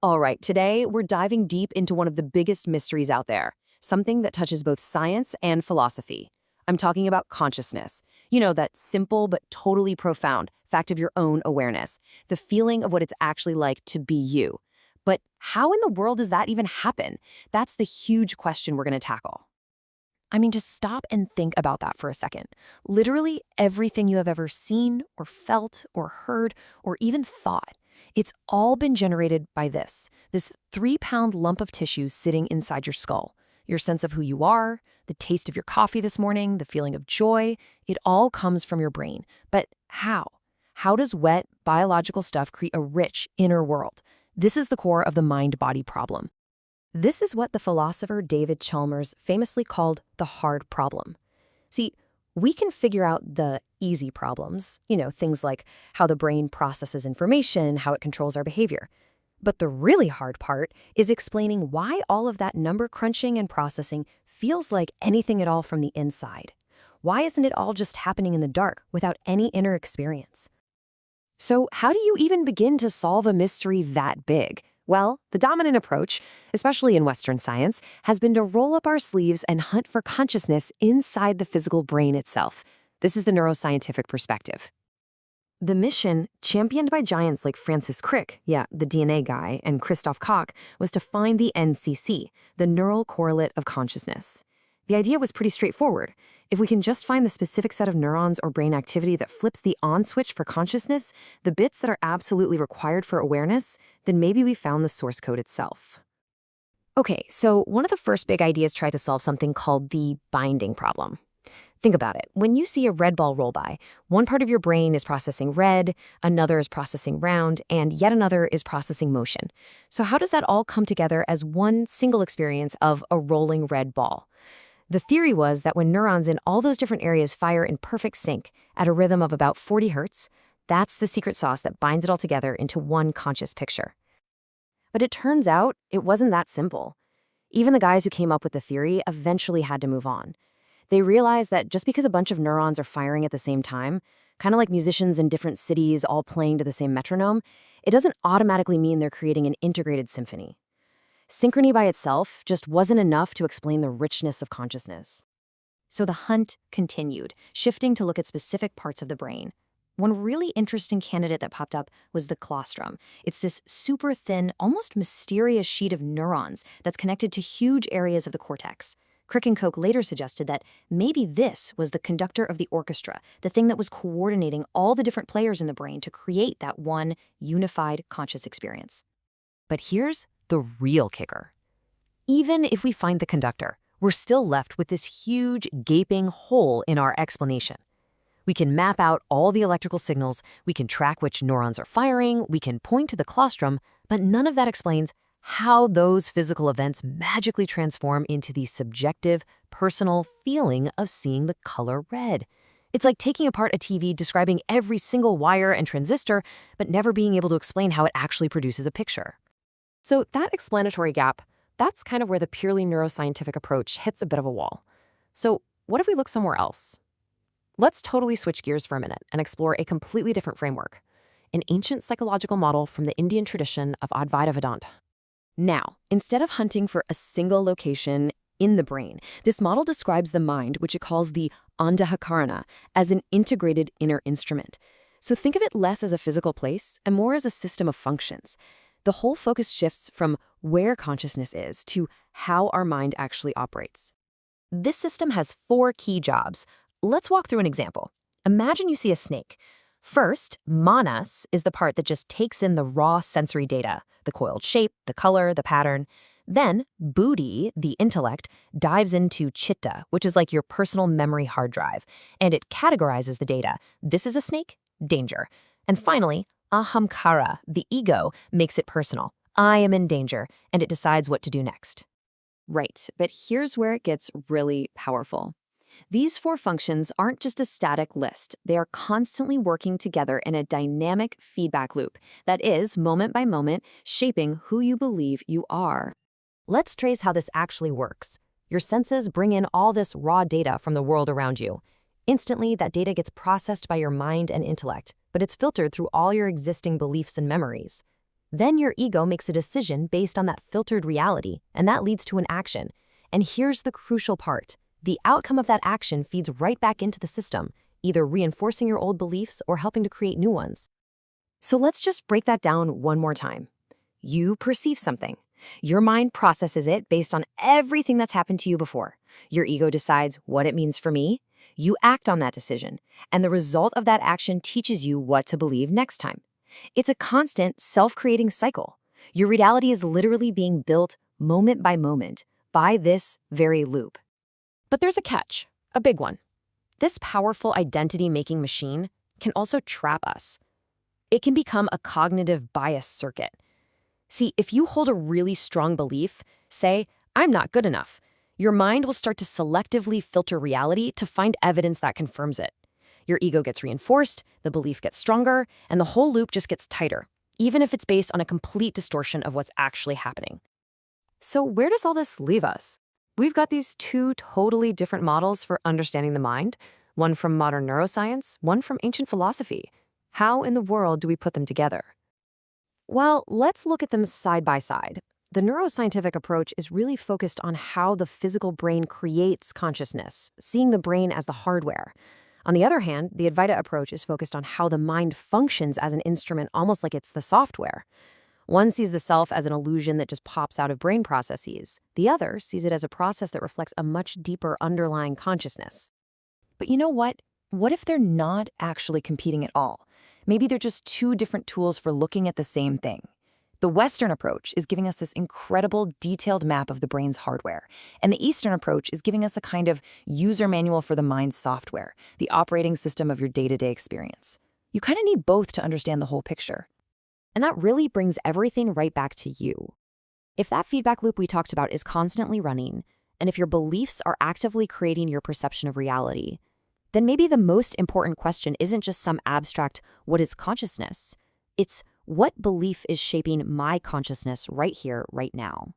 All right, today we're diving deep into one of the biggest mysteries out there, something that touches both science and philosophy. I'm talking about consciousness. You know, that simple but totally profound fact of your own awareness, the feeling of what it's actually like to be you. But how in the world does that even happen? That's the huge question we're going to tackle. I mean, just stop and think about that for a second. Literally everything you have ever seen or felt or heard or even thought, it's all been generated by this 3-pound lump of tissue sitting inside your skull. Your sense of who you are, the taste of your coffee this morning, the feeling of joy, it all comes from your brain. But how? How does wet, biological stuff create a rich inner world? This is the core of the mind-body problem. This is what the philosopher David Chalmers famously called the hard problem. See, we can figure out the easy problems, things like how the brain processes information, how it controls our behavior. But the really hard part is explaining why all of that number crunching and processing feels like anything at all from the inside. Why isn't it all just happening in the dark without any inner experience? So how do you even begin to solve a mystery that big? Well, the dominant approach, especially in Western science, has been to roll up our sleeves and hunt for consciousness inside the physical brain itself. This is the neuroscientific perspective. The mission, championed by giants like Francis Crick, the DNA guy, and Christoph Koch, was to find the NCC, the neural correlate of consciousness. The idea was pretty straightforward. If we can just find the specific set of neurons or brain activity that flips the on switch for consciousness, the bits that are absolutely required for awareness, then maybe we found the source code itself. Okay, so one of the first big ideas tried to solve something called the binding problem. Think about it. When you see a red ball roll by, one part of your brain is processing red, another is processing round, and yet another is processing motion. So how does that all come together as one single experience of a rolling red ball? The theory was that when neurons in all those different areas fire in perfect sync at a rhythm of about 40 hertz, that's the secret sauce that binds it all together into one conscious picture. But it turns out it wasn't that simple. Even the guys who came up with the theory eventually had to move on. They realized that just because a bunch of neurons are firing at the same time, kind of like musicians in different cities all playing to the same metronome, it doesn't automatically mean they're creating an integrated symphony. Synchrony by itself just wasn't enough to explain the richness of consciousness. So the hunt continued, shifting to look at specific parts of the brain. One really interesting candidate that popped up was the colostrum. It's this super thin, almost mysterious sheet of neurons that's connected to huge areas of the cortex. Crick and Koch later suggested that maybe this was the conductor of the orchestra, the thing that was coordinating all the different players in the brain to create that one unified conscious experience. But here's the real kicker. Even if we find the conductor, we're still left with this huge, gaping hole in our explanation. We can map out all the electrical signals, we can track which neurons are firing, we can point to the colostrum, but none of that explains how those physical events magically transform into the subjective, personal feeling of seeing the color red. It's like taking apart a TV, describing every single wire and transistor, but never being able to explain how it actually produces a picture. So that explanatory gap, that's kind of where the purely neuroscientific approach hits a bit of a wall. So what if we look somewhere else? Let's totally switch gears for a minute and explore a completely different framework, an ancient psychological model from the Indian tradition of Advaita Vedanta. Now, instead of hunting for a single location in the brain, this model describes the mind, which it calls the Andahakarana, as an integrated inner instrument. So think of it less as a physical place and more as a system of functions. The whole focus shifts from where consciousness is to how our mind actually operates. This system has 4 key jobs. Let's walk through an example. Imagine you see a snake. First, manas is the part that just takes in the raw sensory data, the coiled shape, the color, the pattern. Then, buddhi, the intellect, dives into chitta, which is like your personal memory hard drive, and it categorizes the data. This is a snake? Danger. And finally, ahamkara, the ego, makes it personal. I am in danger, and it decides what to do next. Right, but here's where it gets really powerful. These 4 functions aren't just a static list. They are constantly working together in a dynamic feedback loop that is, moment by moment, shaping who you believe you are. Let's trace how this actually works. Your senses bring in all this raw data from the world around you. Instantly, that data gets processed by your mind and intellect, but it's filtered through all your existing beliefs and memories. Then your ego makes a decision based on that filtered reality, and that leads to an action. And here's the crucial part. The outcome of that action feeds right back into the system, either reinforcing your old beliefs or helping to create new ones. So let's just break that down one more time. You perceive something. Your mind processes it based on everything that's happened to you before. Your ego decides what it means for me. You act on that decision, and the result of that action teaches you what to believe next time. It's a constant, self-creating cycle. Your reality is literally being built moment by moment by this very loop. But there's a catch, a big one. This powerful identity-making machine can also trap us. It can become a cognitive bias circuit. See, if you hold a really strong belief, say, "I'm not good enough," your mind will start to selectively filter reality to find evidence that confirms it. Your ego gets reinforced, the belief gets stronger, and the whole loop just gets tighter, even if it's based on a complete distortion of what's actually happening. So where does all this leave us? We've got these two totally different models for understanding the mind, one from modern neuroscience, one from ancient philosophy. How in the world do we put them together? Well, let's look at them side by side. The neuroscientific approach is really focused on how the physical brain creates consciousness, seeing the brain as the hardware. On the other hand, the Advaita approach is focused on how the mind functions as an instrument, almost like it's the software. One sees the self as an illusion that just pops out of brain processes. The other sees it as a process that reflects a much deeper underlying consciousness. But you know what? What if they're not actually competing at all? Maybe they're just two different tools for looking at the same thing. The Western approach is giving us this incredible detailed map of the brain's hardware, and the Eastern approach is giving us a kind of user manual for the mind's software, the operating system of your day-to-day experience. You kind of need both to understand the whole picture. And that really brings everything right back to you. If that feedback loop we talked about is constantly running, and if your beliefs are actively creating your perception of reality, then maybe the most important question isn't just some abstract, what is consciousness? It's what belief is shaping my consciousness right here, right now.